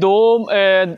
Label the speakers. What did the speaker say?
Speaker 1: 2